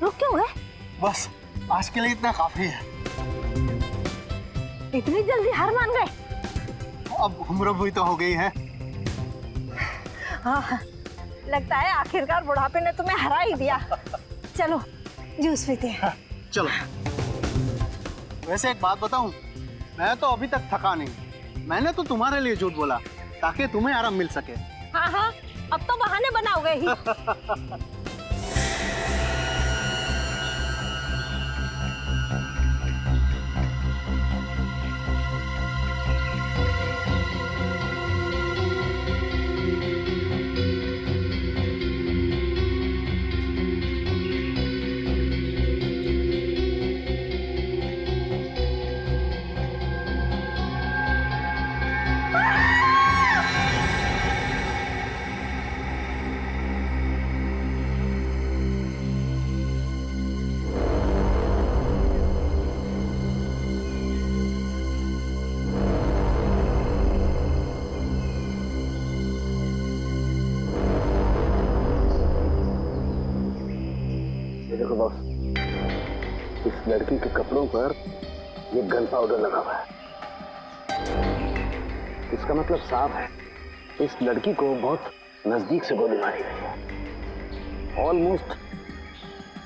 रुक क्यों गए? बस आज के लिए इतना काफी है। इतनी जल्दी हार मान गए? अब उम्र भी तो हो गई है। हाँ, लगता है आखिरकार बुढ़ापे ने तुम्हें हरा ही दिया। चलो जूस पीते हैं। चलो। वैसे एक बात बताऊं, मैं तो अभी तक थका नहीं। मैंने तो तुम्हारे लिए झूठ बोला ताकि तुम्हें आराम मिल सके। हाँ हाँ, अब तो बहाने बनाओगे ही। देखो बॉस, इस लड़की के कपड़ों पर ये गन पाउडर लगा हुआ है। इसका मतलब साफ है, इस लड़की को बहुत नजदीक से गोली मारी गई है। ऑलमोस्ट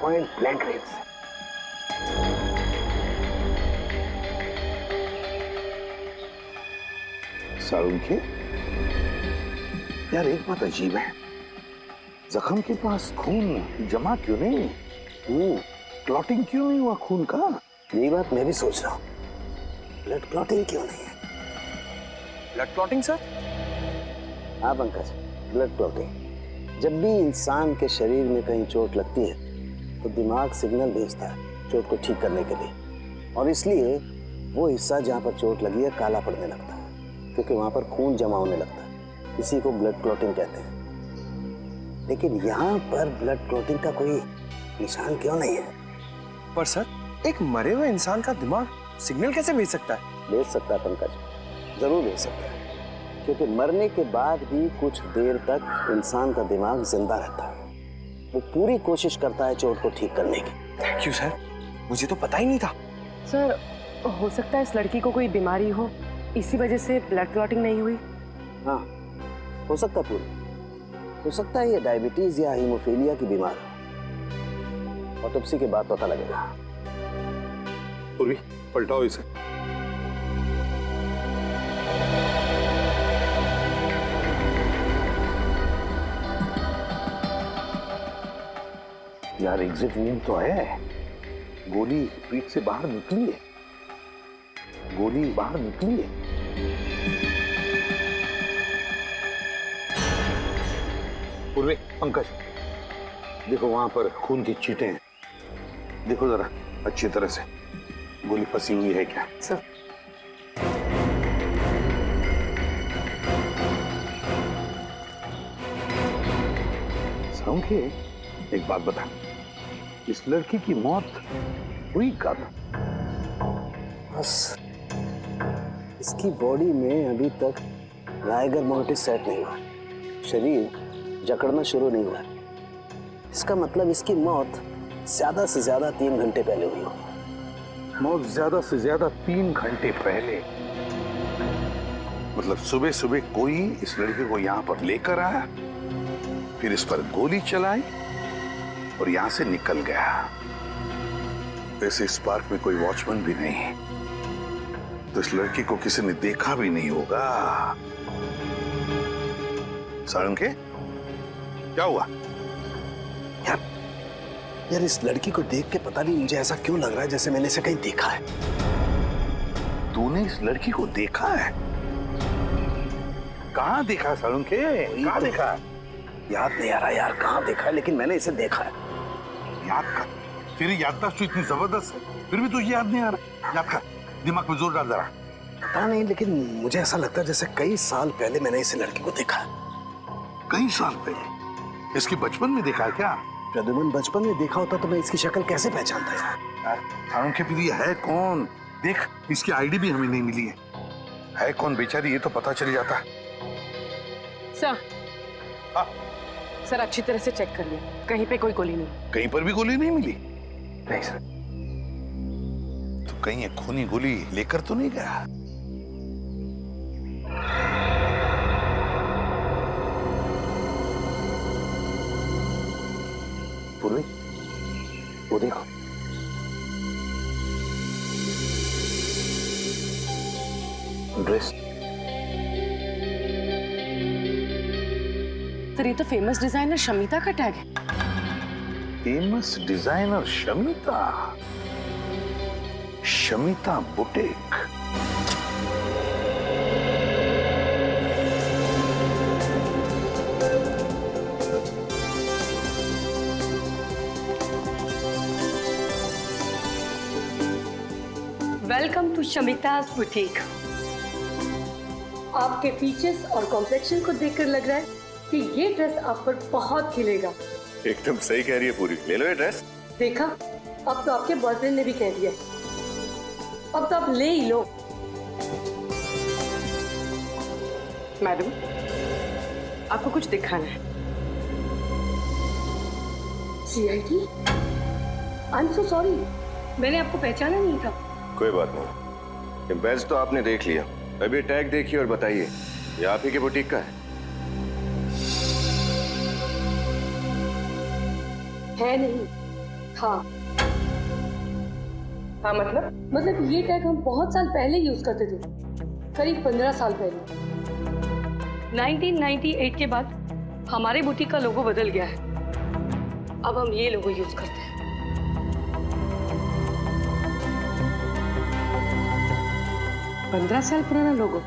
पॉइंट ब्लैंक रेंज से। सारुंखे, यार एक बात अजीब है, जख्म के पास खून जमा क्यों नहीं? क्लॉटिंग क्यों नहीं हुआ खून का? यही बात मैं भी सोच रहा हूँ, ब्लड क्लॉटिंग क्यों नहीं है? Blood clotting sir? हाँ पंकज, ब्लड क्लॉटिंग। जब भी इंसान के शरीर में कहीं चोट लगती है तो दिमाग सिग्नल भेजता है चोट को ठीक करने के लिए, और इसलिए वो हिस्सा जहाँ पर चोट लगी है काला पड़ने लगता है, क्योंकि वहाँ पर खून जमा होने लगता है। इसी को ब्लड क्लॉटिंग कहते हैं। लेकिन यहाँ पर ब्लड क्लॉटिंग का कोई निशान क्यों नहीं है? पर सर, एक मरे हुए इंसान का दिमाग सिग्नल कैसे भेज सकता है? भेज सकता है पंकज, जरूर भेज सकता है, क्योंकि मरने के बाद भी कुछ देर तक इंसान का दिमाग जिंदा रहता है। वो पूरी कोशिश करता है चोट को ठीक करने की। थैंक यू सर, मुझे तो पता ही नहीं था। सर, हो सकता है इस लड़की को कोई बीमारी हो, इसी वजह से ब्लड क्लॉटिंग नहीं हुई। हाँ, हो सकता है पूरी। हो सकता है ये डायबिटीज या हीमोफीलिया की बीमारी हो। ऑटोप्सी के बाद पता लगेगा। पूर्वी, पलटाओ इसे। यार एग्जिट वूंड तो है, गोली पीठ से बाहर निकली है, गोली बाहर निकली है। पूर्वी, पंकज, देखो वहां पर खून की छींटें हैं, देखो जरा अच्छी तरह से, गोली फंसी हुई है क्या? सर, सारुंखे, एक बात बता, इस लड़की की मौत हुई कब? बस इसकी बॉडी में अभी तक राइगर मोर्टिस सेट नहीं हुआ, शरीर जकड़ना शुरू नहीं हुआ। इसका मतलब इसकी मौत ज्यादा से ज्यादा 3 घंटे पहले हुई होगी। मौत ज्यादा से ज्यादा 3 घंटे पहले? मतलब सुबह सुबह कोई इस लड़के को यहाँ पर लेकर आया, फिर इस पर गोली चलाई और यहाँ से निकल गया। वैसे इस पार्क में कोई वॉचमैन भी नहीं, तो इस लड़की को किसी ने देखा भी नहीं होगा। सारुंखे, क्या हुआ? यार इस लड़की को देख के पता नहीं मुझे ऐसा क्यों लग रहा है जैसे मैंने इसे कहीं देखा है। तूने इस लड़की को देखा है? कहाँ देखा सारुंखे? कहाँ देखा? याद नहीं आ रहा यार कहाँ देखा है, लेकिन मैंने इसे देखा है। याद कर, तेरी याददाश्त तो इतनी जबरदस्त है, फिर भी तुझे याद नहीं आ रहा। याद कर, दिमाग पे जोर डाल जरा। पता नहीं, लेकिन मुझे ऐसा लगता है जैसे कई साल पहले मैंने इस लड़की को देखा है। कई साल पहले? इसके बचपन में देखा है क्या? प्रद्युमन, बचपन में देखा होता तो मैं इसकी शक्ल कैसे पहचानता यार? सारुंखे, फिर ये है कौन? देख, इसकी आईडी भी हमें नहीं मिली है कौन बेचारी, ये तो पता चल जाता। सर, सर अच्छी तरह से चेक कर लिया। कहीं पे कोई गोली नहीं। कहीं पर भी गोली नहीं मिली? नहीं सर। तो कहीं ये खूनी गोली लेकर तो नहीं गया? पूर्वी, वो देखो। ड्रेस। सर ये तो फेमस डिजाइनर शमिता का टैग है। Famous designer Shamita, Shamita boutique. Welcome to Shamita's boutique. आपके फीचर्स और कॉम्प्लेक्शन को देखकर लग रहा है कि ये ड्रेस आप पर बहुत खिलेगा। एकदम सही कह रही है पूरी, ले लो ये ड्रेस। देखा, अब तो आपके बॉयफ्रेंड ने भी कह दिया, अब तो आप ले ही लो। मैडम, आपको कुछ दिखाना है? CID? I am so sorry, मैंने आपको पहचाना नहीं था। कोई बात नहीं, ये बैज तो आपने देख लिया, अभी टैग देखिए और बताइए ये आप ही के बुटीक का है? है नहीं, हाँ। हाँ मतलब ये टैग हम बहुत साल पहले यूज करते थे, करीब 15 साल पहले। 1998 के बाद हमारे बुटीक का लोगो बदल गया है, अब हम ये लोगो यूज करते हैं। पंद्रह साल पुराना लोगो?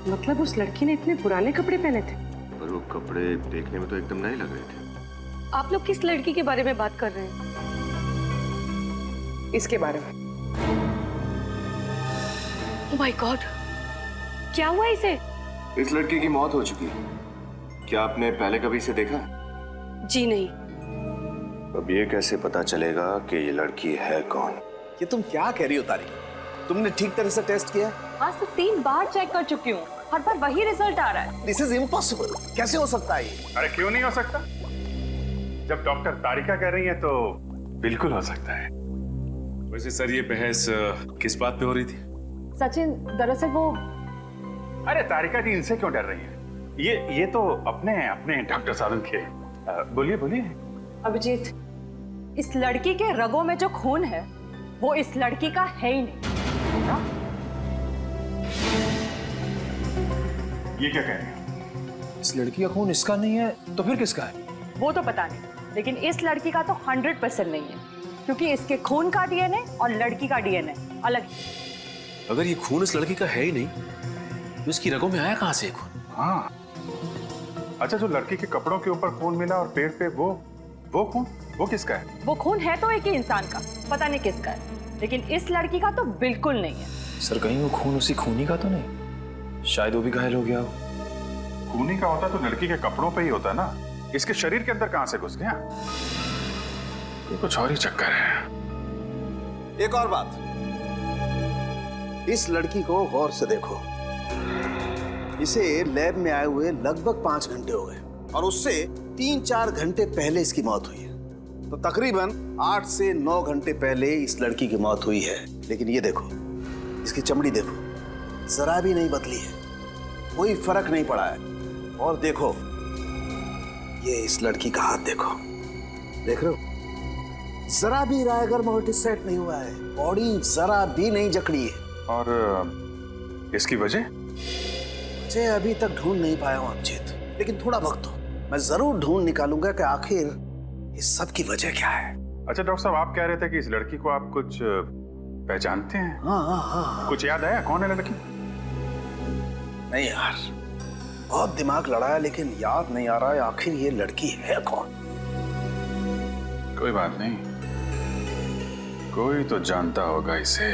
मतलब उस लड़की ने इतने पुराने कपड़े पहने थे? पर वो कपड़े देखने में तो एकदम नए लग रहे थे। आप लोग किस लड़की के बारे में बात कर रहे हैं? इसके बारे में। ओह माय गॉड, क्या हुआ इसे? इस लड़की की मौत हो चुकी है, क्या आपने पहले कभी इसे देखा? जी नहीं। अब ये कैसे पता चलेगा कि ये लड़की है कौन? ये तुम क्या कह रही हो तारिक? तुमने ठीक तरह से टेस्ट किया? आज तो 3 बार चेक कर चुकी हूँ, हर बार वही रिजल्ट आ रहा है। This is impossible. कैसे हो सकता है ये? अरे क्यों नहीं हो सकता? जब डॉक्टर तारिका कह रही है तो बिल्कुल हो सकता है। वैसे सर ये बहस किस बात पे हो रही थी? सचिन, दरअसल वो अरे तारिका जी इनसे क्यों डर रही है? ये तो अपने डॉक्टर साहब के। बोलिए बोलिए। अभिजीत, इस लड़की के रगों में जो खून है वो इस लड़की का है ही नहीं। ये क्या कह रहे हैं? इस लड़की का खून इसका नहीं है तो फिर किसका है? वो तो पता नहीं, लेकिन इस लड़की का तो 100% नहीं है, क्योंकि इसके खून का DNA और लड़की का DNA अलग है। अगर ये खून इस लड़की का है ही नहीं तो इसकी रगों में आया कहां से खून? हाँ, अच्छा, जो लड़की के कपड़ों के ऊपर खून मिला और पेड़ पे वो खून, वो किसका है? वो खून है तो एक ही इंसान का, पता नहीं किसका है, लेकिन इस लड़की का तो बिल्कुल नहीं है। सर कहीं वो खून उसी खूनी का तो नहीं? शायद वो भी घायल हो गया हो। खूनी का होता तो लड़की के कपड़ों पे ही होता ना, इसके शरीर के अंदर कहां से घुस गया? ये कुछ और ही चक्कर है। एक और बात, इस लड़की को गौर से देखो। इसे लैब में आए हुए लगभग 5 घंटे हो गए और उससे 3-4 घंटे पहले इसकी मौत हुई है, तो तकरीबन 8 से 9 घंटे पहले इस लड़की की मौत हुई है। लेकिन ये देखो, इसकी चमड़ी देखो, जरा भी नहीं बदली है, कोई फर्क नहीं पड़ा है। और देखो, ये इस लड़की का हाथ देखो, देख रहे हो, जरा भी रायगर मोटिव सेट नहीं हुआ है, बॉडी जरा भी नहीं जकड़ी है। और इसकी वजह? मुझे अभी तक ढूंढ नहीं पाया हूं अभिजीत, लेकिन थोड़ा वक्त दो, मैं जरूर ढूंढ निकालूंगा कि आखिर इस सब की वजह क्या है। अच्छा डॉक्टर साहब, आप कह रहे थे कि इस लड़की को आप कुछ पहचानते हैं? हाँ। कुछ याद आया कौन है लड़की? नहीं यार, बहुत दिमाग लड़ाया लेकिन याद नहीं आ रहा है आखिर ये लड़की है कौन। कोई बात नहीं, कोई तो जानता होगा इसे।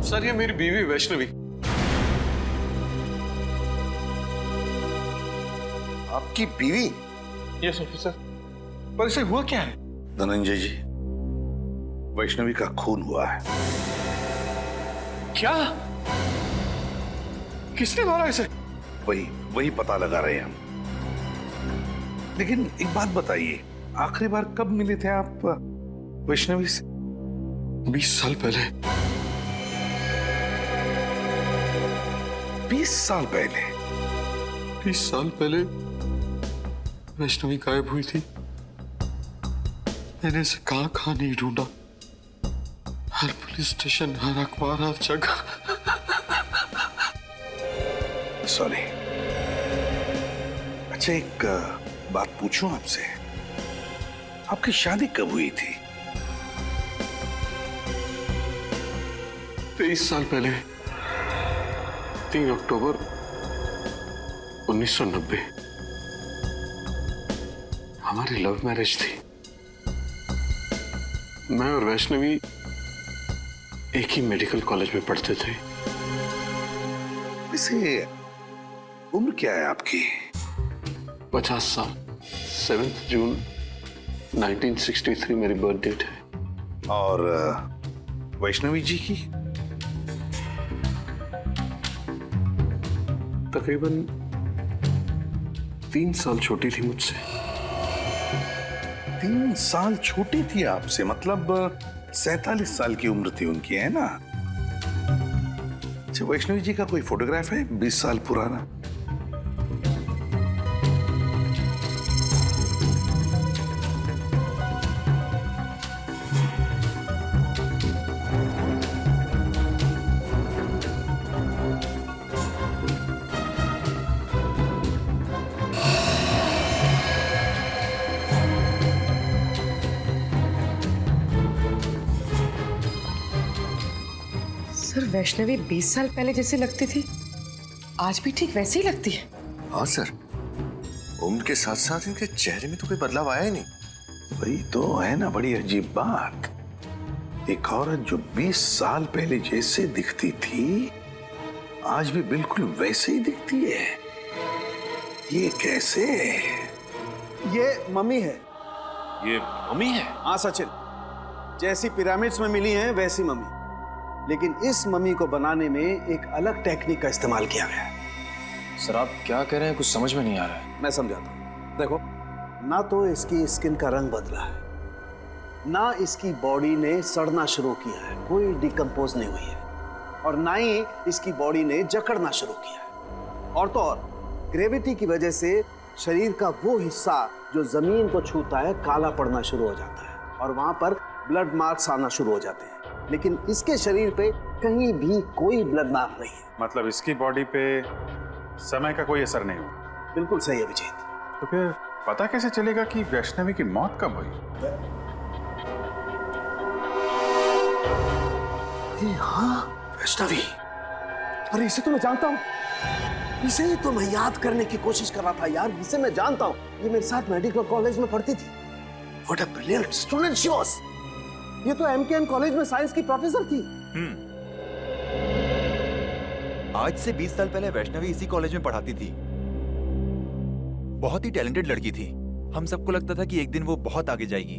सर ये मेरी बीवी वैष्णवी। आपकी बीवी? Yes officer. पर इसे हुआ क्या है? धनंजय जी, वैष्णवी का खून हुआ है। क्या? किसने मारा इसे? वही पता लगा रहे हैं हम। लेकिन एक बात बताइए, आखिरी बार कब मिले थे आप वैष्णवी से? 20 साल पहले। 20 साल पहले? 20 साल पहले वैष्णवी गायब हुई थी। मैंने इसे कहां नहीं ढूंढा, हर पुलिस स्टेशन, हर अखबार, हर जगह। सॉरी। अच्छा, एक बात पूछूं आपसे, आपकी शादी कब हुई थी? 23 साल पहले, 3 अक्टूबर 1990। हमारी लव मैरिज थी। मैं और वैष्णवी एक ही मेडिकल कॉलेज में पढ़ते थे। वैसे उम्र क्या है आपकी? 50 साल। 7 जून 1963 मेरी बर्थ डेट है। और वैष्णवी जी की? तकरीबन 3 साल छोटी थी मुझसे। 3 साल छोटी थी आपसे, मतलब 47 साल की उम्र थी उनकी, है ना? अच्छा, वैष्णवी जी का कोई फोटोग्राफ है 20 साल पुराना? सर, वैष्णवी 20 साल पहले जैसी लगती थी, आज भी ठीक वैसी ही लगती है। हाँ सर, उम्र के साथ साथ इनके चेहरे में तो कोई बदलाव आया ही नहीं। वही तो है ना बड़ी अजीब बात। एक औरत जो 20 साल पहले जैसे दिखती थी, आज भी बिल्कुल वैसे ही दिखती है। ये कैसे? ये मम्मी है। ये मम्मी है? हाँ सचिन, जैसी पिरामिड्स में मिली है वैसी मम्मी, लेकिन इस मम्मी को बनाने में एक अलग टेक्निक का इस्तेमाल किया गया है। सर आप क्या कह रहे हैं, कुछ समझ में नहीं आ रहा है। मैं समझाता हूँ। देखो, ना तो इसकी स्किन का रंग बदला है, ना इसकी बॉडी ने सड़ना शुरू किया है, कोई डिकम्पोज नहीं हुई है, और ना ही इसकी बॉडी ने जकड़ना शुरू किया है। और तो और ग्रेविटी की वजह से शरीर का वो हिस्सा जो जमीन को छूता है काला पड़ना शुरू हो जाता है, और वहां पर ब्लड मार्क्स आना शुरू हो जाते हैं। लेकिन इसके शरीर पे कहीं भी कोई ब्लड मार्क नहीं है। मतलब इसकी बॉडी पे समय का कोई असर नहीं हुआ? बिल्कुल सही है अभिजीत। तो फिर पता कैसे चलेगा कि वैष्णवी की मौत कब हुई? हाँ, वैष्णवी। अरे इसे तो मैं जानता हूँ, इसे ही तो मैं याद करने की कोशिश कर रहा था यार। इसे मैं जानता हूँ, ये मेरे साथ मेडिकल कॉलेज में पढ़ती थी। What a brilliant student she was. ये तो MKN कॉलेज में साइंस की प्रोफेसर थी। आज से 20 साल पहले वैष्णवी इसी कॉलेज में पढ़ाती थी। बहुत ही टैलेंटेड लड़की थी। हम सबको लगता था कि एक दिन वो बहुत आगे जाएगी,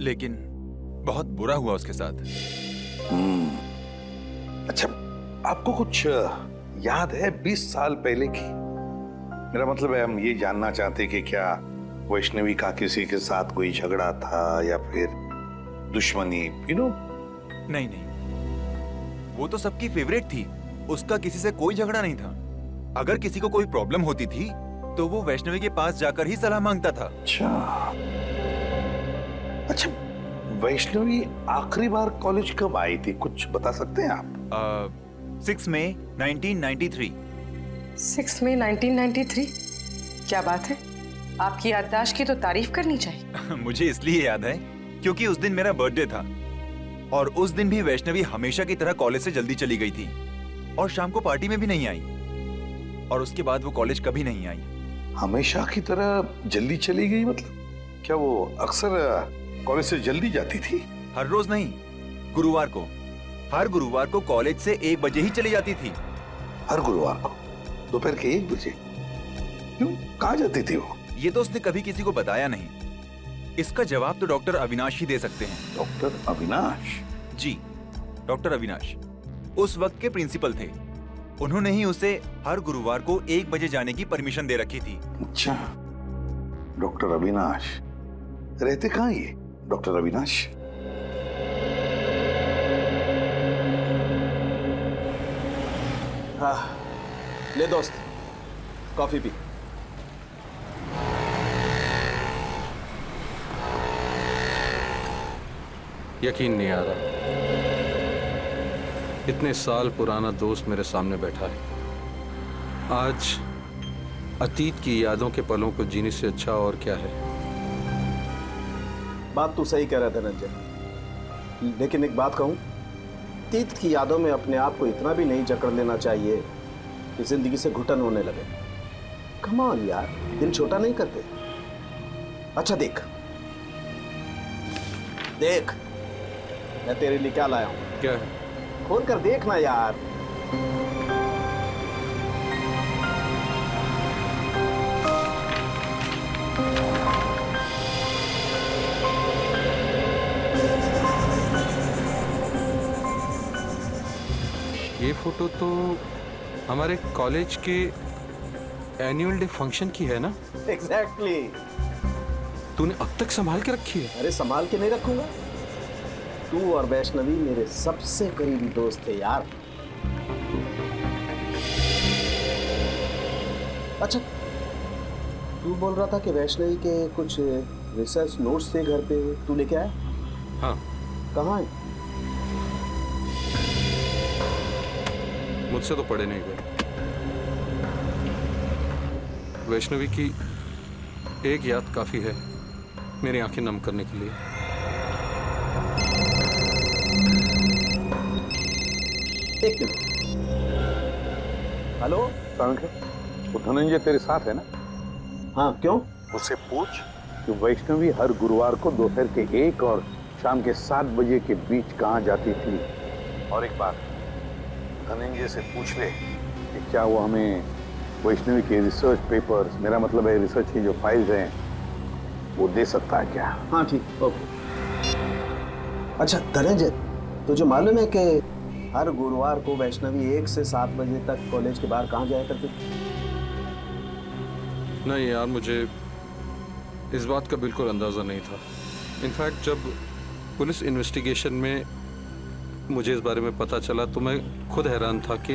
लेकिन बहुत बुरा हुआ उसके साथ। अच्छा, आपको कुछ याद है 20 साल पहले की? मेरा मतलब है, हम ये जानना चाहते कि क्या वैष्णवी का किसी के साथ कोई झगड़ा था या फिर दुश्मनी, नहीं, वो तो सबकी फेवरेट थी। उसका किसी से कोई झगड़ा नहीं था। अगर किसी को कोई प्रॉब्लम होती थी तो वो वैष्णवी के पास जाकर ही सलाह मांगता था। अच्छा, वैष्णवी आखिरी बार कॉलेज कब आई थी, कुछ बता सकते हैं आप? 6 मई 1993। 6 मई 1993? क्या बात है, आपकी याददाश्त की तो तारीफ करनी चाहिए। मुझे इसलिए याद है क्योंकि उस दिन मेरा बर्थडे था, और उस दिन भी वैष्णवी हमेशा की तरह कॉलेज से जल्दी चली गई थी, और शाम को पार्टी में भी नहीं आई, और उसके बाद वो कॉलेज कभी नहीं आई। हमेशा की तरह जल्दी चली गई मतलब? क्या वो अक्सर कॉलेज से जल्दी जाती थी? हर रोज नहीं, गुरुवार को। हर गुरुवार को कॉलेज से 1 बजे ही चली जाती थी। हर गुरुवार को दोपहर के 1 बजे? क्यों, कहाँ जाती थी वो? ये तो उसने कभी किसी को बताया नहीं। इसका जवाब तो डॉक्टर अविनाश ही दे सकते हैं। डॉक्टर अविनाश? जी, डॉक्टर अविनाश उस वक्त के प्रिंसिपल थे। उन्होंने ही उसे हर गुरुवार को 1 बजे जाने की परमिशन दे रखी थी। अच्छा, डॉक्टर अविनाश रहते कहाँ ये डॉक्टर अविनाश? हाँ, ले दोस्त, कॉफी पी। यकीन नहीं आ रहा, इतने साल पुराना दोस्त मेरे सामने बैठा है। आज अतीत की यादों के पलों को जीने से अच्छा और क्या है। बात तू सही कह रहा था रंजन, लेकिन एक बात कहूं, अतीत की यादों में अपने आप को इतना भी नहीं जकड़ लेना चाहिए कि जिंदगी से घुटन होने लगे। कम ऑन यार, दिल छोटा नहीं करते। अच्छा देख देख, मैं तेरे लिए क्या लाया हूं। क्या है? खोल कर देखना यार। ये फोटो तो हमारे कॉलेज के एनुअल डे फंक्शन की है ना? एग्जैक्टली। तूने अब तक संभाल के रखी है? अरे संभाल के नहीं रखूंगा, तू और वैष्णवी मेरे सबसे करीबी दोस्त थे यार। अच्छा, तू बोल रहा था कि वैष्णवी के कुछ रिसर्च नोट्स थे घर पे, तू लेके आया? हाँ। कहाँ है? मुझसे तो पढ़े नहीं गए। वैष्णवी की एक याद काफी है मेरी आंखें नम करने के लिए। एक मिनट। हेलो वो धनंजय तेरे साथ है ना? हाँ, क्यों? उससे पूछ कि वैष्णवी हर गुरुवार को दोपहर के 1 और शाम के 7 बजे के बीच कहाँ जाती थी। और एक बात, धनंजय से पूछ ले कि क्या वो हमें वैष्णवी के रिसर्च पेपर्स, मेरा मतलब है रिसर्च की जो फाइल्स हैं, वो दे सकता है क्या? हाँ ठीक, ओके। अच्छा धनंजय, तुझे मालूम है कि हर गुरुवार को वैष्णवी 1 से 7 बजे तक कॉलेज के बाहर कहाँ जाया करती थी? नहीं यार, मुझे इस बात का बिल्कुल अंदाजा नहीं था। इनफैक्ट जब पुलिस इन्वेस्टिगेशन में मुझे इस बारे में पता चला तो मैं खुद हैरान था कि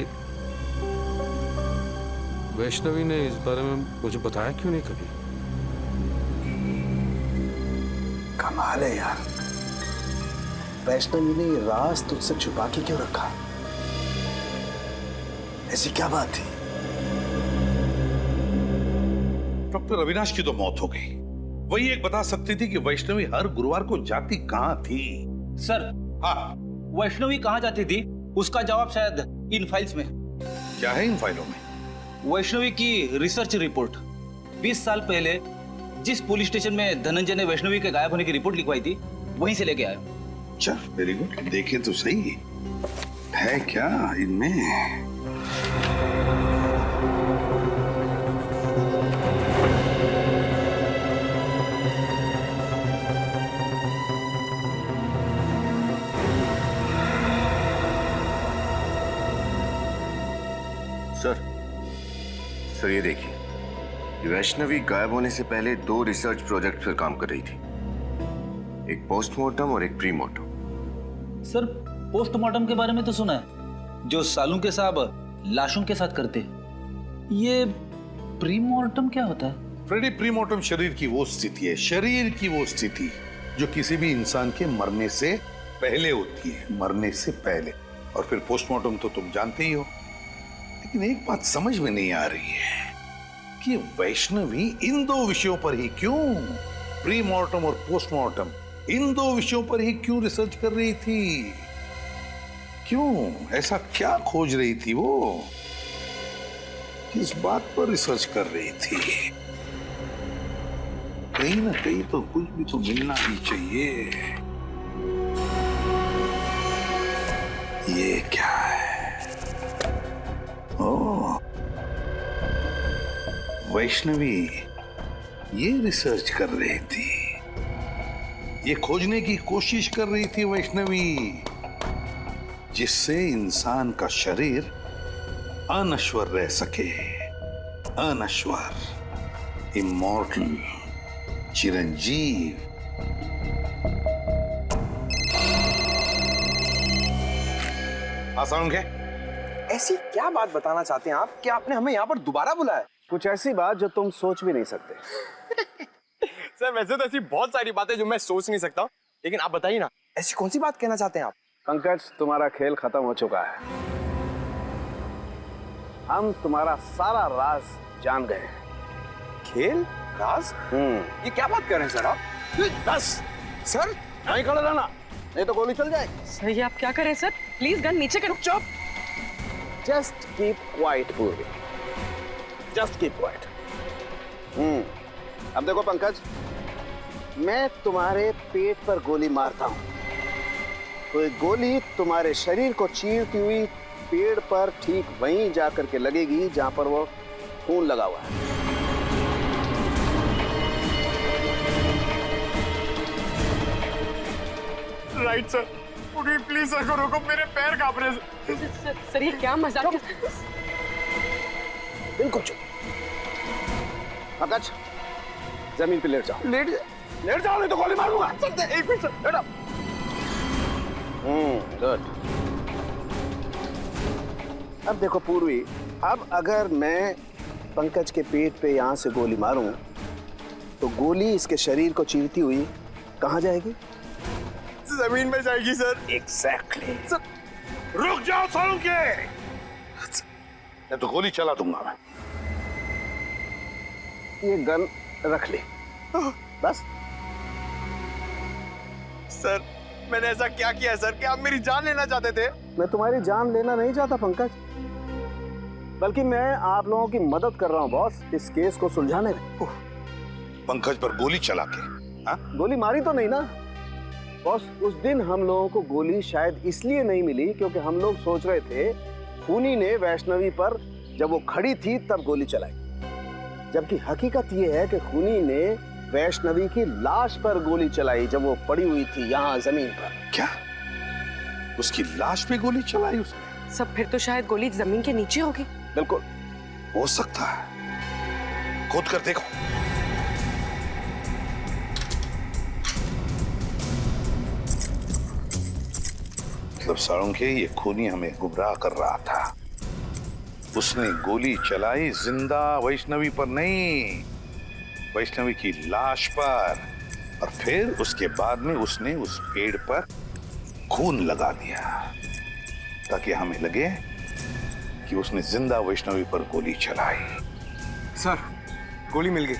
वैष्णवी ने इस बारे में मुझे बताया क्यों नहीं कभी। कमाल है यार, वैष्णवी ने ये राज तुझसे छुपा के क्यों रखा? ऐसी क्या बात थी? डॉक्टर अविनाश की तो मौत हो गई, वही एक बता सकती थी कि वैष्णवी हर गुरुवार को जाती कहाँ थी। सर, हाँ, वैष्णवी कहाँ जाती थी उसका जवाब शायद इन फाइल्स में। क्या है इन फाइलों में? वैष्णवी की रिसर्च रिपोर्ट। 20 साल पहले जिस पुलिस स्टेशन में धनंजय ने वैष्णवी के गायब होने की रिपोर्ट लिखवाई थी, वहीं से लेके आया। अच्छा, वेरी गुड। देखे तो सही है क्या इनमें। सर ये देखिए, वैष्णवी गायब होने से पहले 2 रिसर्च प्रोजेक्ट पर काम कर रही थी, एक पोस्टमार्टम और एक प्रीमार्टम। सर, पोस्टमार्टम के बारे में तो सुना है, जो सालू के साहब लाशों के साथ करते हैं। ये प्रीमार्टम क्या होता है? फ्रेडी, प्रीमार्टम शरीर की वो स्थिति है, शरीर की वो स्थिति जो किसी भी इंसान के मरने से पहले होती है, मरने से पहले। और फिर पोस्टमार्टम तो तुम जानते ही हो। लेकिन एक बात समझ में नहीं आ रही है कि वैष्णवी इन 2 विषयों पर ही क्यों, प्रीमार्टम और पोस्टमार्टम, इन 2 विषयों पर ही क्यों रिसर्च कर रही थी? क्यों, ऐसा क्या खोज रही थी वो? किस बात पर रिसर्च कर रही थी? कहीं ना कहीं तो कुछ भी तो मिलना ही चाहिए। ये क्या है? ओह, वैष्णवी ये रिसर्च कर रही थी, ये खोजने की कोशिश कर रही थी वैष्णवी, जिससे इंसान का शरीर अनश्वर रह सके, अनश्वर, इमॉर्टल। चिरंजीव। आसान है। ऐसी क्या बात बताना चाहते हैं आप कि आपने हमें यहाँ पर दोबारा बुलाया? कुछ ऐसी बात जो तुम सोच भी नहीं सकते। सर वैसे तो ऐसी बहुत सारी बातें जो मैं सोच नहीं सकता, लेकिन आप बताइए ना, ऐसी कौन सी बात कहना चाहते हैं आप? पंकज, तुम्हारा खेल खत्म हो चुका है। हम तुम्हारा सारा राज जान गए हैं। खेल? राज? ये क्या बात कर रहे हैं सर आप? बस सर, नहीं खड़े रहना, नहीं तो गोली चल जाएगी। सर ये आप क्या करें सर? प्लीज गन नीचे करो। चुप। जस्ट कीप क्वाइट पूर्वी, जस्ट कीप क्वाइट। अब देखो पंकज, मैं तुम्हारे पेट पर गोली मारता हूं तो एक गोली तुम्हारे शरीर को चीरती हुई पेड़ पर ठीक वहीं जाकर के लगेगी जहां पर वो खून लगा हुआ है। राइट सर, प्लीज सर को रोको, मेरे पैर कांप रहे हैं। सर ये क्या मजाक? बिल्कुल चुप। पंकज, जमीन पे लेट जाओ। लेट जाओ, नहीं तो गोली मारूंगा। एक मिनट सर, लेट आओ। गुड। अब देखो पूर्वी, अब अगर मैं पंकज के पेट पे यहां से गोली मारूं तो गोली इसके शरीर को चीरती हुई कहां जाएगी? जमीन में जाएगी सर। एग्जैक्टली। रुक जाओ सालों के, मैं तो गोली चला दूंगा मैं। ये गन रख ले बस। सर मैंने ऐसा क्या किया सर कि आप मेरी जान लेना चाहते थे? मैं तुम्हारी जान लेना नहीं चाहता पंकज, बल्कि मैं आप लोगों की मदद कर रहा हूं बॉस, इस केस को सुलझाने में। पंकज पर गोली चला के? हाँ? गोली मारी तो नहीं ना बॉस। उस दिन हम लोगों को गोली शायद इसलिए नहीं मिली क्योंकि हम लोग सोच रहे थे खूनी ने वैष्णवी पर जब वो खड़ी थी तब गोली चलाई, जबकि हकीकत ये है कि खूनी ने वैष्णवी की लाश पर गोली चलाई जब वो पड़ी हुई थी यहाँ जमीन पर। क्या? उसकी लाश पे गोली चलाई उसने? सब फिर तो शायद गोली जमीन के नीचे होगी। बिल्कुल हो सकता है, खोद कर देखो। मतलब साळुंखे, ये खूनी हमें गुमराह कर रहा था। उसने गोली चलाई जिंदा वैष्णवी पर नहीं, वैष्णवी की लाश पर, और फिर उसके बाद में उसने उस पेड़ पर खून लगा दिया ताकि हमें लगे कि उसने जिंदा वैष्णवी पर गोली चलाई। सर गोली मिल गई।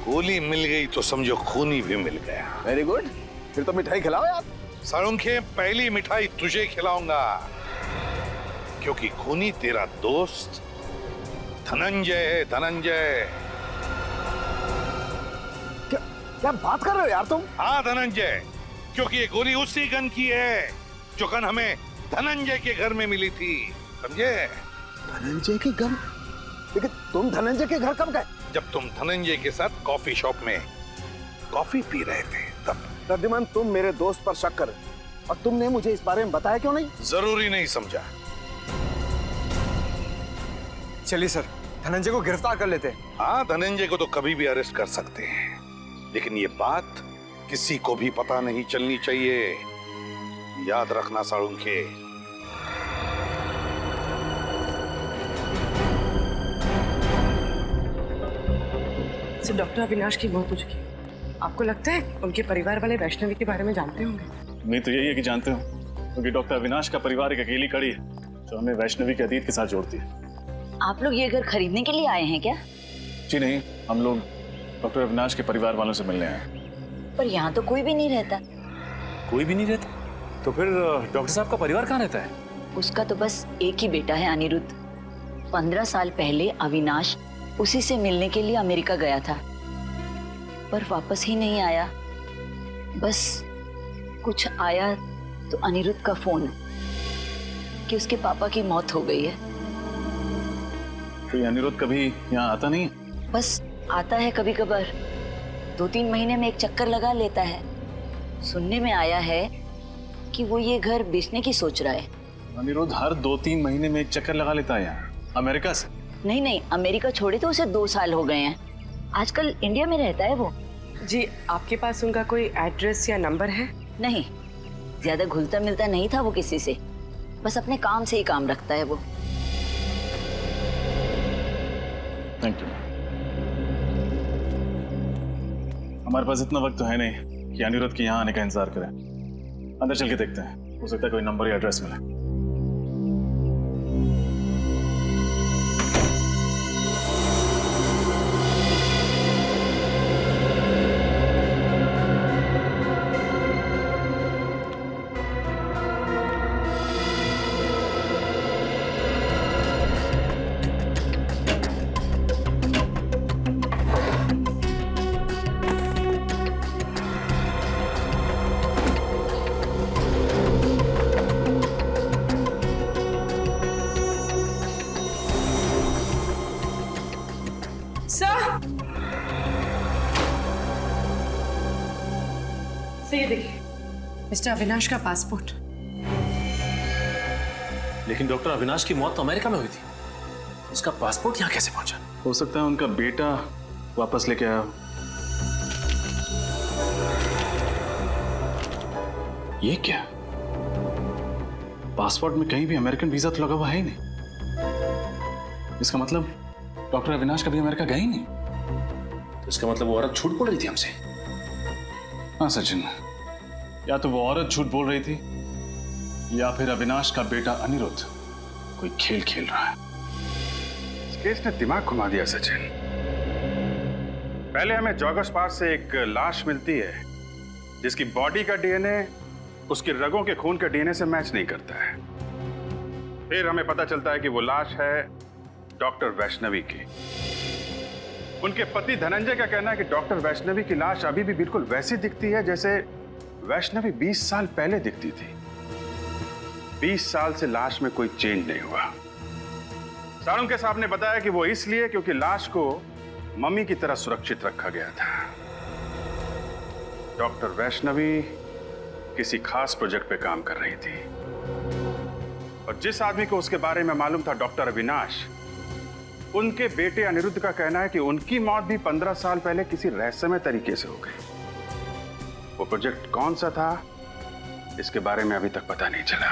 गोली मिल गई तो समझो खूनी भी मिल गया। वेरी गुड, फिर तो मिठाई खिलाओ यार। साळुंखे, पहली मिठाई तुझे खिलाऊंगा क्योंकि खूनी तेरा दोस्त धनंजय है। धनंजय। क्या बात कर रहे हो यार तुम? हाँ धनंजय, क्योंकि ये गोली उसी गन की है जो गन हमें धनंजय के घर में मिली थी, समझे? धनंजय की गन? लेकिन तुम धनंजय के घर कब गए? जब तुम धनंजय के साथ कॉफी शॉप में कॉफी पी रहे थे तब। रद्दिमान, तुम मेरे दोस्त पर शक कर, और तुमने मुझे इस बारे में बताया क्यों नहीं? जरूरी नहीं समझा। चलिए सर, धनंजय को गिरफ्तार कर लेते हैं। हाँ, धनंजय को तो कभी भी अरेस्ट कर सकते हैं, लेकिन ये बात किसी को भी पता नहीं चलनी चाहिए। याद रखना साळुंखे। डॉक्टर अविनाश की मौत हो चुकी है। आपको लगता है उनके परिवार वाले वैष्णवी के बारे में जानते होंगे? मैं तो यही है कि जानते हो, क्योंकि डॉक्टर अविनाश का परिवार एक अकेली कड़ी है जो हमें वैष्णवी के अतीत के साथ जोड़ती है। आप लोग ये घर खरीदने के लिए आए हैं क्या? जी नहीं, हम लोग डॉक्टर अविनाश के परिवार वालों से मिलने आए हैं। पर यहाँ तो कोई भी नहीं रहता। कोई भी नहीं रहता? तो फिर डॉक्टर साहब का परिवार कहाँ रहता है? उसका तो बस एक ही बेटा है, अनिरुद्ध। 15 साल पहले अविनाश उसी से मिलने के लिए अमेरिका गया था, पर वापस ही नहीं आया। बस कुछ आया तो अनिरुद्ध का फोन कि उसके पापा की मौत हो गई है। तो अनिरुद्ध कभी यहाँ आता नहीं? बस आता है कभी कभार, 2-3 महीने में एक चक्कर लगा लेता है। सुनने में आया है कि वो ये घर बेचने की सोच रहा है। अनिरुद्ध हर 2-3 महीने में एक चक्कर लगा लेता है यहाँ अमेरिका से? नहीं नहीं, अमेरिका छोड़े तो उसे 2 साल हो गए हैं। आजकल इंडिया में रहता है वो। जी, आपके पास उनका कोई एड्रेस या नंबर है? नहीं, ज्यादा घुलता मिलता नहीं था वो किसी से, बस अपने काम से ही काम रखता है वो। Thank you. हमारे पास इतना वक्त तो है नहीं कि अनिरुद्ध के यहाँ आने का इंतजार करें। अंदर चल के देखते हैं, हो सकता है कोई नंबर या एड्रेस मिले। ये देखिए, मिस्टर अविनाश का पासपोर्ट। लेकिन डॉक्टर अविनाश की मौत तो अमेरिका में हुई थी, उसका पासपोर्ट यहाँ कैसे पहुंचा? हो सकता है उनका बेटा वापस लेके आया। ये क्या? पासपोर्ट में कहीं भी अमेरिकन वीजा तो लगा हुआ है ही नहीं। इसका मतलब डॉक्टर अविनाश कभी अमेरिका गए ही नहीं। तो इसका मतलब वो औरत झूठ बोल रही थी हमसे। हाँ सचिन, या तो वो औरत झूठ बोल रही थी या फिर अविनाश का बेटा अनिरुद्ध कोई खेल खेल रहा है। इस केस ने दिमाग घुमा दिया सचिन। पहले हमें जॉगर्स पार्क से एक लाश मिलती है जिसकी बॉडी का डीएनए उसके रगों के खून के डीएनए से मैच नहीं करता है। फिर हमें पता चलता है कि वो लाश है डॉक्टर वैष्णवी की। उनके पति धनंजय का कहना है कि डॉक्टर वैष्णवी की लाश अभी भी बिल्कुल वैसी दिखती है जैसे वैष्णवी 20 साल पहले दिखती थी। 20 साल से लाश में कोई चेंज नहीं हुआ। सारुण के साहब ने बताया कि वो इसलिए क्योंकि लाश को मम्मी की तरह सुरक्षित रखा गया था। डॉक्टर वैष्णवी किसी खास प्रोजेक्ट पे काम कर रही थी और जिस आदमी को उसके बारे में मालूम था, डॉक्टर अविनाश, उनके बेटे अनिरुद्ध का कहना है कि उनकी मौत भी 15 साल पहले किसी रहस्यमय तरीके से हो गई। वो प्रोजेक्ट कौन सा था, इसके बारे में अभी तक पता नहीं चला।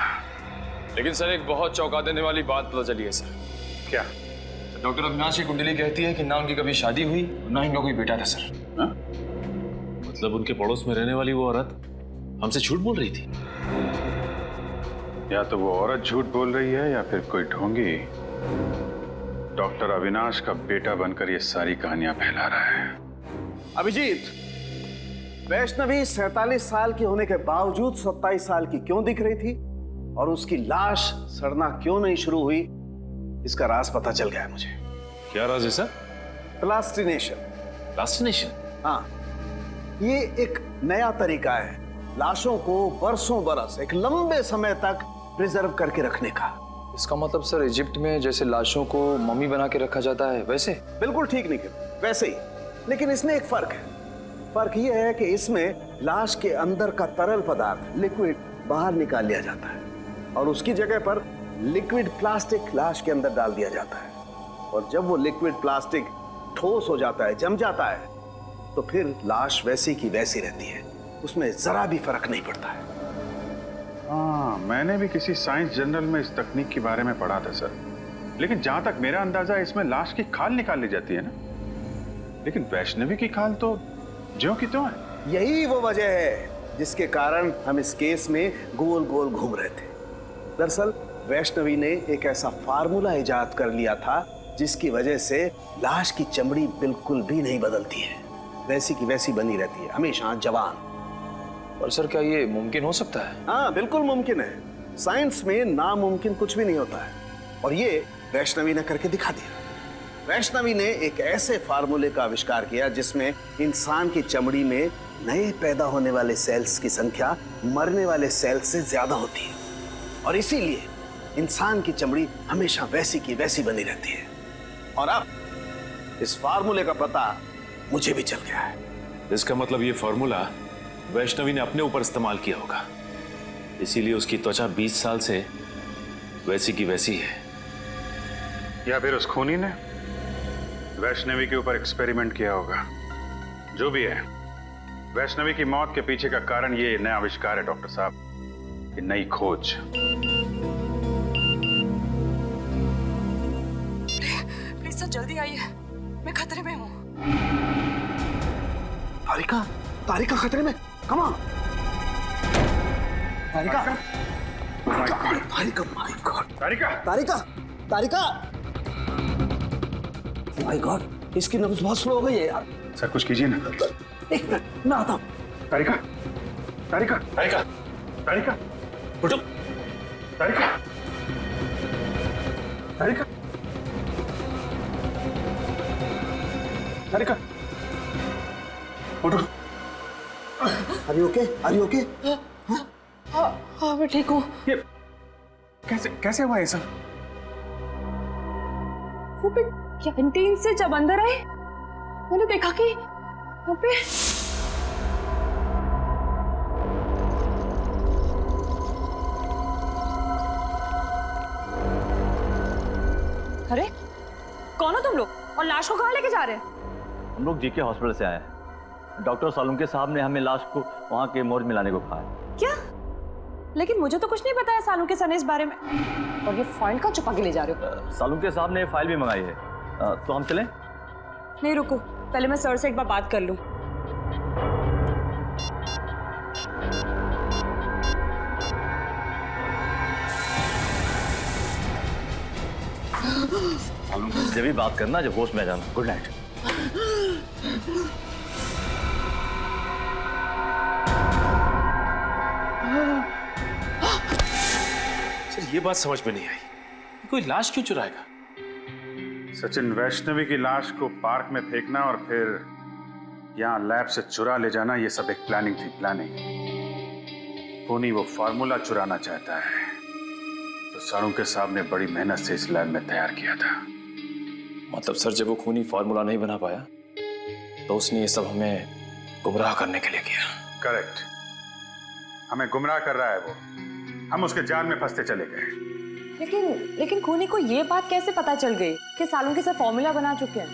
लेकिन सर, एक बहुत चौंका देने वाली बात पता चली है सर। क्या? डॉक्टर अविनाश की कुंडली कहती है कि ना उनकी कभी शादी हुई ना ही उनका कोई बेटा था सर। हा? मतलब उनके पड़ोस में रहने वाली वो औरत हमसे झूठ बोल रही थी। या तो वो औरत झूठ बोल रही है या फिर कोई ढोंगी डॉक्टर अविनाश का बेटा बनकर ये सारी कहानियां फैला रहा है। अभिजीत, वैष्णवी 47 साल की होने के बावजूद 27 साल की क्यों दिख रही थी और उसकी लाश सड़ना क्यों नहीं शुरू हुई, इसका राज पता चल गया है मुझे। क्या राज है सर? प्लास्टिनेशन। प्लास्टिनेशन? हाँ, ये एक नया तरीका है लाशों को बरसों बरस, एक लंबे समय तक प्रिजर्व करके रखने का। इसका मतलब सर, इजिप्ट में जैसे लाशों को मम्मी बना के रखा जाता है वैसे? बिल्कुल ठीक निकल, वैसे ही। लेकिन इसमें एक फर्क है। फर्क यह है कि इसमें लाश के अंदर का तरल पदार्थ, लिक्विड, बाहर निकाल लिया जाता है और उसकी जगह पर लिक्विड प्लास्टिक लाश के अंदर डाल दिया जाता है। और जब वो लिक्विड प्लास्टिक ठोस हो जाता है, जम जाता है, तो फिर लाश वैसी की वैसी रहती है, उसमें जरा भी फर्क नहीं पड़ता है। हाँ, मैंने भी किसी साइंस जर्नल में इस तकनीक के बारे में पढ़ा था सर। लेकिन जहां तक मेरा अंदाजा है, इसमें लाश की खाल निकाल ली जाती है ना। लेकिन वैष्णवी की खाल तो ज्यों की त्यों है। यही वो वजह है जिसके कारण हम इस केस में गोल गोल घूम रहे थे। दरअसल वैष्णवी ने एक ऐसा फार्मूला इजाद कर लिया था जिसकी वजह से लाश की चमड़ी बिल्कुल भी नहीं बदलती है, वैसी की वैसी बनी रहती है, हमेशा जवान। और सर, क्या ये मुमकिन हो सकता है? हाँ, बिल्कुल मुमकिन है। साइंस में नामुमकिन कुछ भी नहीं होता है और ये वैष्णवी ने करके दिखा दिया। वैष्णवी ने एक ऐसे फार्मूले का आविष्कार किया जिसमें इंसान की चमड़ी में नए पैदा होने वाले सेल्स की संख्या मरने वाले सेल्स से ज्यादा होती है और इसीलिए इंसान की चमड़ी हमेशा वैसी की वैसी बनी रहती है। और अब इस फार्मूले का पता मुझे भी चल गया है। इसका मतलब ये फार्मूला वैष्णवी ने अपने ऊपर इस्तेमाल किया होगा, इसीलिए उसकी त्वचा 20 साल से वैसी की वैसी है। या फिर उस खूनी ने वैष्णवी के ऊपर एक्सपेरिमेंट किया होगा। जो भी है, वैष्णवी की मौत के पीछे का कारण ये नया आविष्कार है डॉक्टर साहब, ये नई खोज। प्लीज सर जल्दी आइए, मैं खतरे में हूँ। तारिका, तारिका खतरे में। Come on. Tarika, Tarika, my God. Tarika, Tarika, Tarika. My God, इसकी नब्ज बहुत स्लो हो गई है यार। सर कुछ कीजिए ना। एक मिनट, मैं आता हूँ। तारिका, तारिका, तारिका, तारिका, उठो। तारिका, तारिका, तारिका, उठो। Are you okay? Are you okay? हाँ मैं ठीक हूँ। ये कैसे कैसे हुआ ये सब? वो भी कैंटीन से जब अंदर आए मैंने देखा कि वहाँ पे अरे कौन हो तुम लोग और लाश को कहाँ लेके जा रहे हैं? हम लोग जीके हॉस्पिटल से आए हैं। डॉक्टर सालुंके साहब ने हमें लाश को वहाँ के मोर्ग में लाने को कहा है। क्या? लेकिन मुझे तो कुछ नहीं बताया सालुंके सर ने इस बारे में। और ये फाइल का छुपा के ले जा रहे हो? सालुंके साहब ने फाइल भी मंगाई है। तो हम चलें? नहीं रुको, पहले मैं सर से एक बार बात कर लूं। जब भी बात करना जब होश में आ जाना। Good night. सर ये बात समझ में नहीं आई, कोई लाश क्यों चुराएगा? सचिन, वैष्णवी की लाश को पार्क में फेंकना और फिर यहाँ लैब से चुरा ले जाना, ये सब एक प्लानिंग थी, प्लानिंग। खूनी वो फार्मूला चुराना चाहता है तो सालुंके साहब ने बड़ी मेहनत से इस लैब में तैयार किया था। मतलब सर जब वो खूनी फार्मूला नहीं बना पाया तो उसने ये सब हमें गुमराह करने के लिए किया। करेक्ट, हमें गुमराह कर रहा है वो, हम उसके जाल में फंसते चले गए। लेकिन खूनी को ये बात कैसे पता चल गई कि सालुंके सर फॉर्मूला बना चुके हैं?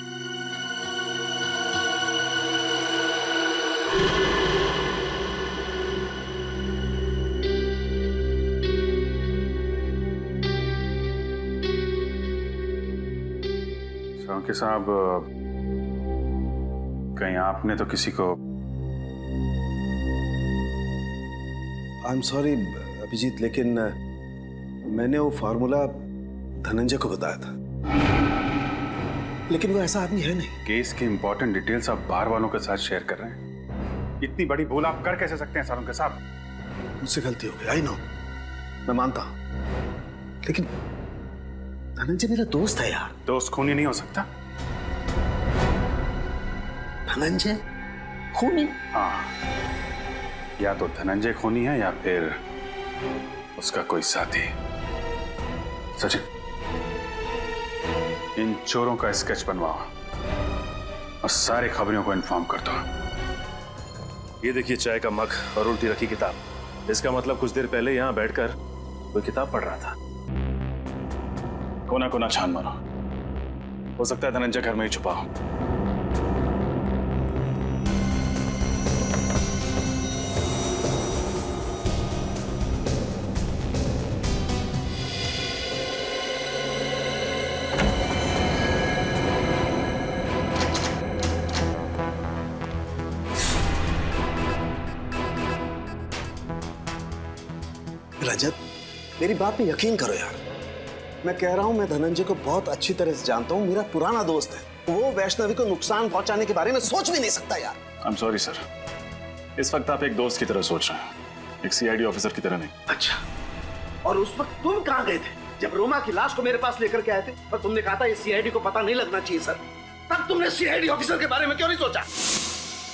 सालुंके साहब, कहीं आपने तो किसी को? आई एम सॉरी अभिजीत, लेकिन मैंने वो फार्मूला धनंजय को बताया था, लेकिन वो ऐसा आदमी है नहीं। केस की इंपॉर्टेंट डिटेल्स आप बाहर वालों के साथ शेयर कर रहे हैं, इतनी बड़ी भूल आप कर कैसे सकते हैं सालुंके साहब? मुझसे गलती हो गई, आई नो, मैं मानता हूं, लेकिन धनंजय मेरा दोस्त है यार। दोस्त खूनी नहीं हो सकता? धनंजय खूनी? हाँ, या तो धनंजय खूनी है या फिर उसका कोई साथी। सचिन, इन चोरों का स्केच बनवाओ और सारे खबरों को इन्फॉर्म कर दो। ये देखिए चाय का मग और उल्टी रखी किताब। इसका मतलब कुछ देर पहले यहाँ बैठकर कोई किताब पढ़ रहा था। कोना कोना छान मारो, हो सकता है धनंजय घर में ही छुपा हो। रजत, मेरी बात पे यकीन करो यार, मैं कह रहा हूं, मैं धनंजय को बहुत अच्छी तरह से जानता हूं, मेरा पुराना दोस्त है। वो वैष्णवी को नुकसान पहुंचाने के बारे में सोच भी नहीं सकता यार। आई एम सॉरी सर, इस वक्त आप एक दोस्त की तरह सोच रहे हैं, एक सीआईडी ऑफिसर की तरह नहीं। अच्छा, और उस वक्त तुम कहां गए थे जब रोमा की लाश को मेरे पास लेकर के आए थे और तुमने कहा था ये सीआईडी को पता नहीं लगना चाहिए सर? तब तुमने सीआईडी ऑफिसर के बारे में क्यों नहीं सोचा?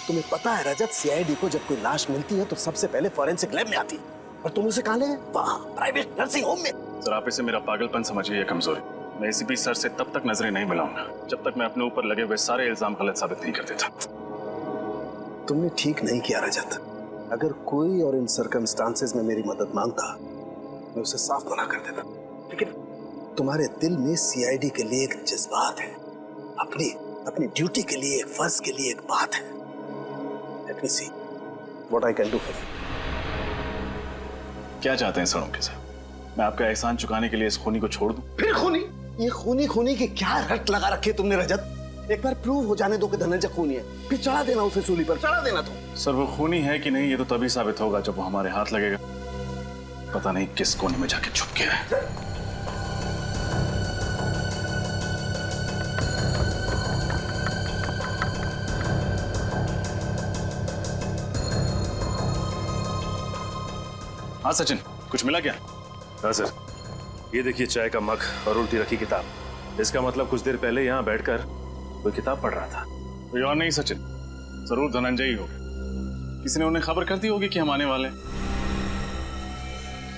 तुम्हें पता है रजत, सीआईडी को जब कोई लाश मिलती है तो सबसे पहले फॉरेंसिक लैब में आती है, और तुम उसे कहां ले गए? वहां प्राइवेट नर्सिंग होम में। सर आप इसे मेरा पागलपन समझिए या कमजोरी। मैं एसीपी सर से तब तक नजरें नहीं मिलाऊंगा जब तक मैं अपने ऊपर लगे हुए सारे इल्जाम गलत साबित नहीं कर देता। तुमने ठीक नहीं किया रजत। अगर कोई और इन सर्कमस्टांसेस में मेरी मदद मांगता, मैं उसे साफ मना कर देता, लेकिन तुम्हारे दिल में सीआईडी के लिए एक जज्बात है, अपनी अपनी ड्यूटी के लिए, एक फर्ज के लिए एक बात है। Let me see what I can do for you. क्या चाहते हैं सड़ों के साथ? मैं आपका एहसान चुकाने के लिए इस खूनी को छोड़ दूं? फिर खूनी? ये खूनी की क्या रट लगा रखी है तुमने रजत? एक बार प्रूव हो जाने दो कि धनंजय खूनी है, फिर चढ़ा देना उसे सूली पर, चढ़ा देना तुम। सर वो खूनी है कि नहीं ये तो तभी साबित होगा जब वो हमारे हाथ लगेगा। पता नहीं किस कोने में जाके छुप गया है। हाँ सचिन, कुछ मिला क्या? हाँ सर, ये देखिए चाय का मग और उल्टी रखी किताब। इसका मतलब कुछ देर पहले यहाँ बैठकर कोई किताब पढ़ रहा था। कोई और नहीं सचिन, जरूर धनंजय ही होगा। किसी ने उन्हें खबर कर दी होगी कि हम आने वाले।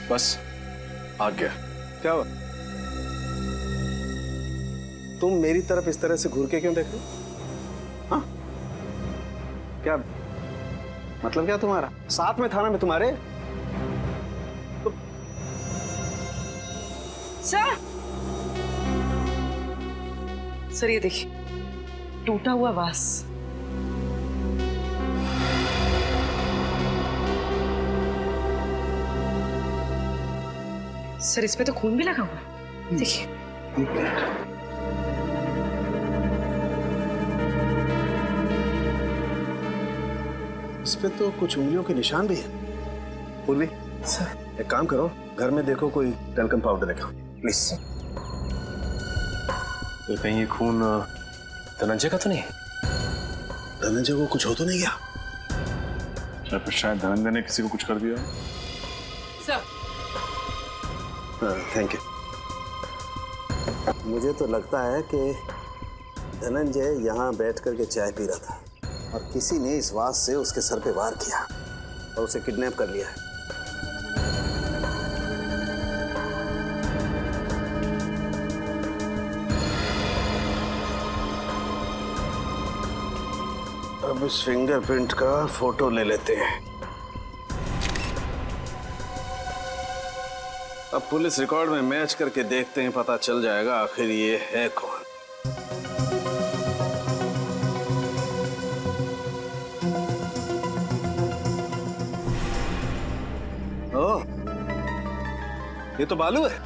बस भाग गया। क्या हुआ? तुम मेरी तरफ इस तरह से घूर के क्यों देख रहे हो? हाँ? क्या मतलब क्या तुम्हारा? साथ में थाना में तुम्हारे? सर ये देखिए, टूटा हुआ वास। सर इसमें तो खून भी लगा हुआ, देखिए। इस पे तो कुछ उंगलियों के निशान भी है। पूर्वी सर, एक काम करो, घर में देखो कोई टैल्कम पाउडर रखो प्लीज। तो कहीं ये खून धनंजय का तो नहीं? धनंजय को कुछ हो तो नहीं गया? शायद धनंजय ने किसी को कुछ कर दिया। Sir thank you. मुझे तो लगता है कि धनंजय यहाँ बैठ करके चाय पी रहा था और किसी ने इस वास से उसके सर पे वार किया और उसे किडनैप कर लिया है। अब इस फिंगरप्रिंट का फोटो ले लेते हैं। अब पुलिस रिकॉर्ड में मैच करके देखते हैं, पता चल जाएगा आखिर ये है कौन। ओह, ये तो बालू है।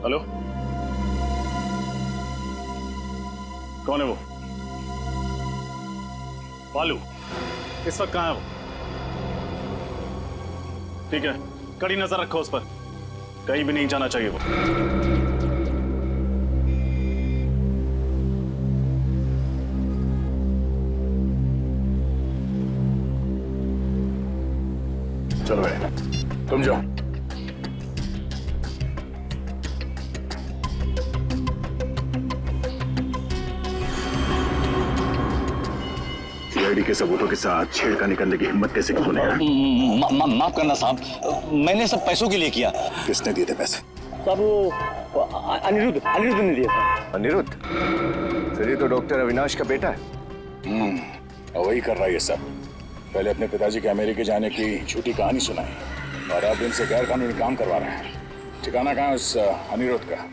हेलो, कौन है वो? बालू इस वक्त कहाँ है वो? ठीक है, कड़ी नजर रखो उस पर, कहीं भी नहीं जाना चाहिए वो। चलो भाई, तुम जाओ। सीआईडी के सबूतों के साथ छेड़खानी करने की हिम्मत कैसे होने? माफ करना साहब, मैंने सब पैसों के लिए किया। किसने दिए थे पैसे? साहब वो अनिरुद्ध ने दिए थे। अनिरुद्ध? फिर ये तो डॉक्टर अविनाश का बेटा है। वही कर रहा है ये सब। पहले अपने पिताजी के अमेरिका जाने की झूठी कहानी सुनाई और अब इनसे गैर कानूनी काम करवा रहे हैं। ठिकाना कहाँ है उस अनिरुद्ध का?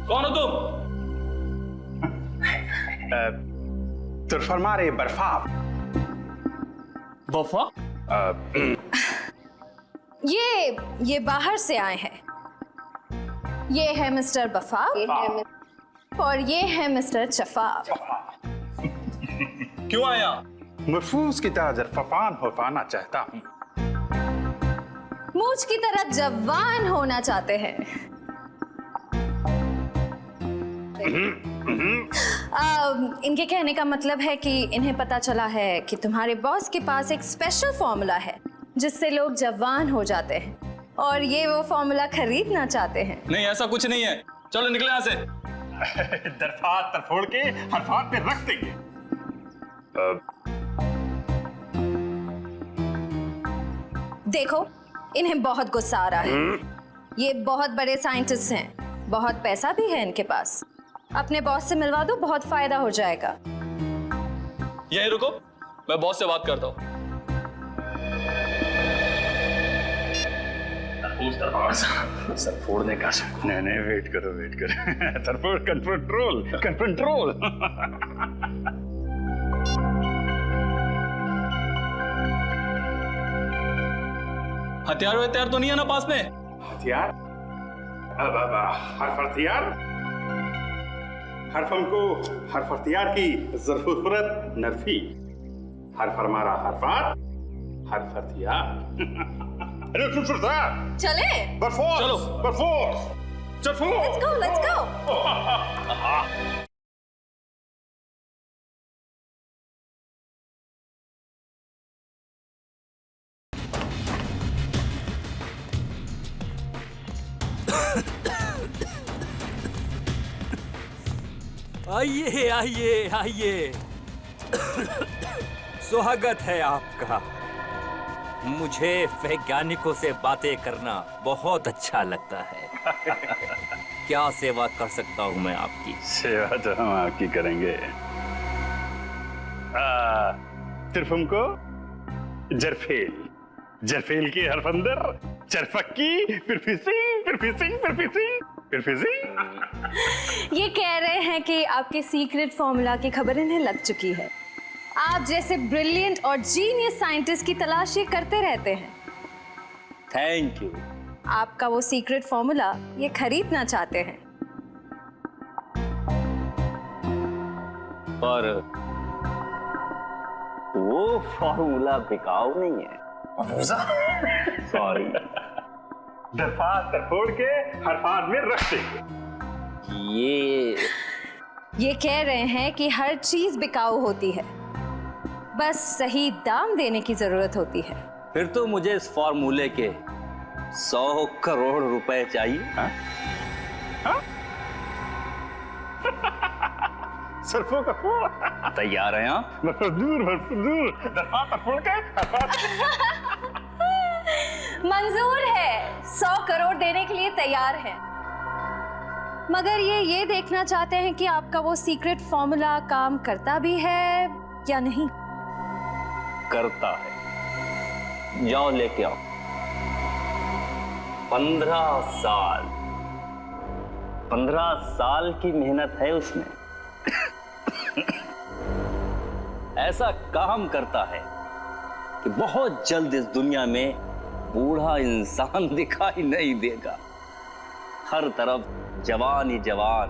कौन हो तुम? तुरफरमारे बर्फा। बफा? ये बाहर से आए हैं। ये है मिस्टर बफा और ये है मिस्टर चफा। क्यों आया? महफूज की ताजर फफान हो पाना चाहता हूँ। मूछ की तरह जवान होना चाहते हैं। इनके कहने का मतलब है कि इन्हें पता चला है कि तुम्हारे बॉस के पास एक स्पेशल फॉर्मूला है जिससे लोग जवान हो जाते हैं, और ये वो फॉर्मूला खरीदना चाहते हैं। नहीं, ऐसा कुछ नहीं है। चलो निकले यहाँ से। दरफात तरफोड़ के हरफात पे रख देंगे। देखो, इन्हें बहुत गुस्सा आ रहा है। ये बहुत बड़े साइंटिस्ट हैं, बहुत पैसा भी है इनके पास। अपने बॉस से मिलवा दो, बहुत फायदा हो जाएगा। यहीं रुको, मैं बॉस से बात करता हूँ। सर फोड़ने का। नहीं, वेट करो। तरफोड़ कंट्रोल। हथियार तो नहीं है ना पास में? हथियार? हरफ हथियार? हरफ हमको हरफ हथियार की जरूरत नफी। हरफ हमारा हरफात, हरफ हथियार। चले? चलो। Let's go. आइए। स्वागत है आपका। मुझे वैज्ञानिकों से बातें करना बहुत अच्छा लगता है। क्या सेवा कर सकता हूँ मैं आपकी? सेवा तो हम आपकी करेंगे। सिर्फ हमको जरफेल की हरफ अंदर, चरफक्की, ये कह रहे हैं कि आपके सीक्रेट फॉर्मूला की खबर इन्हें लग चुकी है। आप जैसे ब्रिलियंट और जीनियस साइंटिस्ट की तलाश ये करते रहते हैं। Thank you. आपका वो सीक्रेट फॉर्मूला ये खरीदना चाहते हैं। पर वो फॉर्मूला बिकाऊ नहीं है। सॉरी। दरफात तरफोड़ के हरफात में रख देंगे। ये कह रहे हैं कि हर चीज बिकाऊ होती है, बस सही दाम देने की जरूरत होती है। फिर तो मुझे इस फॉर्मूले के 100 करोड़ रुपए चाहिए। सरफों का फूल। तैयार हैं आप? दूर दरफात तरफोड़ के मंजूर है, 100 करोड़ देने के लिए तैयार है। मगर ये देखना चाहते हैं कि आपका वो सीक्रेट फॉर्मूला काम करता भी है या नहीं। करता है। जाओ लेके आओ। 15 साल की मेहनत है उसमें। ऐसा काम करता है कि बहुत जल्द इस दुनिया में बूढ़ा इंसान दिखाई नहीं देगा। हर तरफ जवान ही जवान,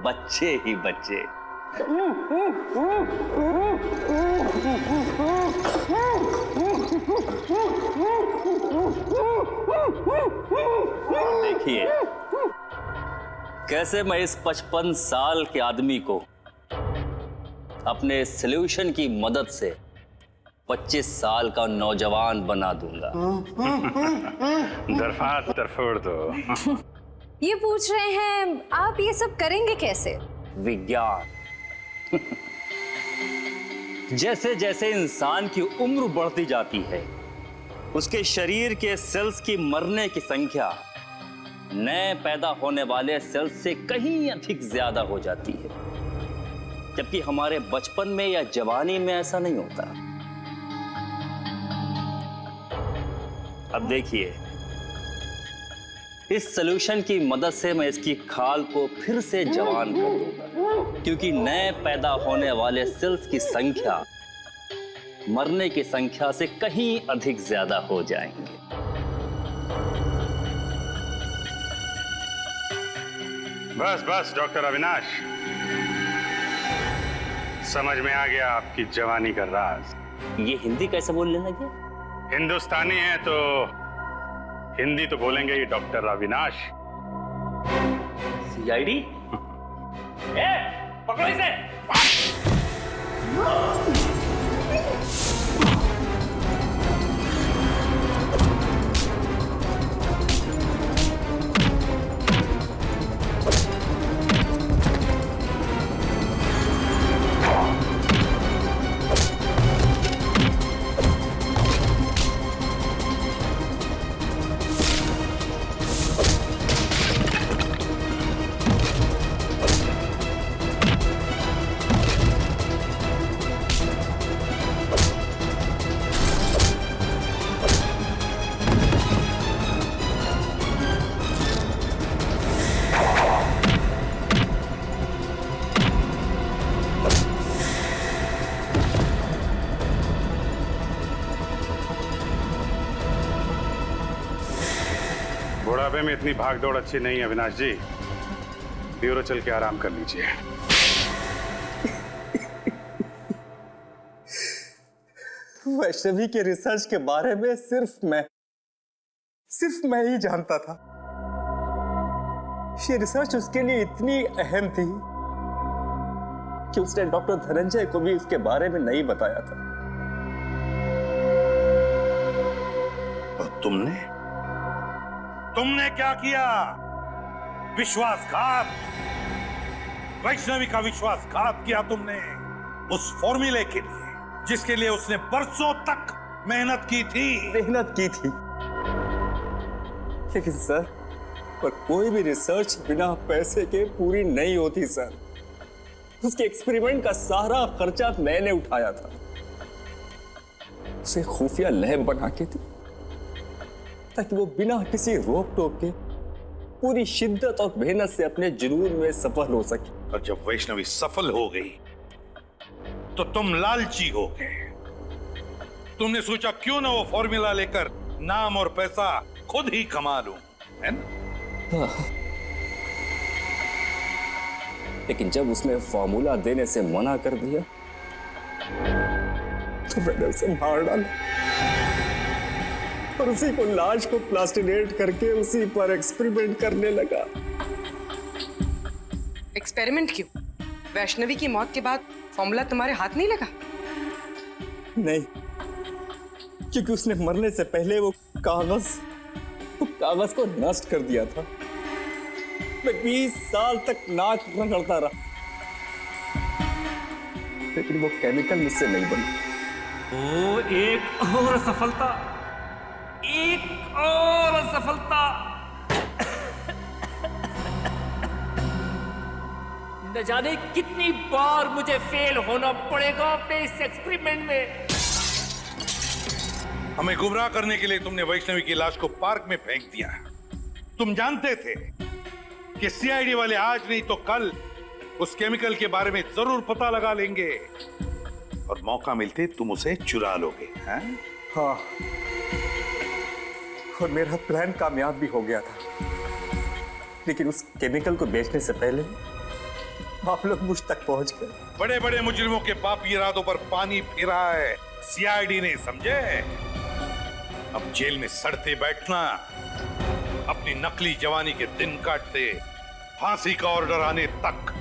बच्चे ही बच्चे। देखिए कैसे मैं इस 55 साल के आदमी को अपने सॉल्यूशन की मदद से 25 साल का नौजवान बना दूंगा। दरफात तरफोड़ दो। ये पूछ रहे हैं आप ये सब करेंगे कैसे? विज्ञान। जैसे जैसे इंसान की उम्र बढ़ती जाती है, उसके शरीर के सेल्स की मरने की संख्या नए पैदा होने वाले सेल्स से कहीं अधिक ज्यादा हो जाती है, जबकि हमारे बचपन में या जवानी में ऐसा नहीं होता। अब देखिए, इस सॉल्यूशन की मदद से मैं इसकी खाल को फिर से जवान कर दूंगा, क्योंकि नए पैदा होने वाले सेल्स की संख्या मरने की संख्या से कहीं अधिक ज्यादा हो जाएंगे। बस डॉक्टर अविनाश, समझ में आ गया आपकी जवानी का राज। ये हिंदी कैसे बोलने लगे? हिंदुस्तानी है तो हिंदी तो बोलेंगे ही डॉक्टर अविनाश। सीआईडी? ए, पकड़ो इसे। बुढ़ापे में इतनी भागदौड़ अच्छी नहीं है अविनाश जी। ब्यूरो चल के आराम कर लीजिए। वैष्णवी के रिसर्च के बारे में सिर्फ मैं ही जानता था। ये रिसर्च उसके लिए इतनी अहम थी कि उसने डॉक्टर धनंजय को भी उसके बारे में नहीं बताया था। और तुमने क्या किया? विश्वासघात। वैष्णवी का विश्वासघात किया तुमने उस फॉर्मूले के लिए जिसके लिए उसने बरसों तक मेहनत की थी। लेकिन सर, पर कोई भी रिसर्च बिना पैसे के पूरी नहीं होती सर। उसके एक्सपेरिमेंट का सारा खर्चा मैंने उठाया था। उसे खुफिया लैब बना के दी ताकि वो बिना किसी रोक टोक के पूरी शिद्दत और मेहनत से अपने जुनून में सफल हो सके। और जब वैष्णवी सफल हो गई तो तुम लालची हो गए। तुमने सोचा क्यों ना वो फॉर्मूला लेकर नाम और पैसा खुद ही कमा लूं, है ना? लेकिन जब उसने फॉर्मूला देने से मना कर दिया तो मैंने उसे मार डाला और उसी को लाश को प्लास्टिनेट करके उसी पर एक्सपेरिमेंट करने लगा। एक्सपेरिमेंट क्यों? वैष्णवी की मौत के बाद फॉर्मूला तुम्हारे हाथ नहीं लगा? नहीं, क्योंकि उसने मरने से पहले वो कागज को नष्ट कर दिया था। मैं 20 साल तक नाक रगड़ता रहा, लेकिन वो केमिकल मुझसे नहीं बना। ओ, एक और सफलता। न जाने कितनी बार मुझे फेल होना पड़ेगा अपने इस एक्सपेरिमेंट में। हमें गुमराह करने के लिए तुमने वैष्णवी की लाश को पार्क में फेंक दिया। तुम जानते थे कि सीआईडी वाले आज नहीं तो कल उस केमिकल के बारे में जरूर पता लगा लेंगे और मौका मिलते तुम उसे चुरा लोगे, हैं? हाँ, और मेरा प्लान कामयाब भी हो गया था। लेकिन उस केमिकल को बेचने से पहले आप लोग मुझ तक पहुंच गए। बड़े बड़े मुजरिमों के पापी इरादों पर पानी फिरा है सीआईडी ने, समझे? अब जेल में सड़ते बैठना, अपनी नकली जवानी के दिन काटते फांसी का ऑर्डर आने तक।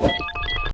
you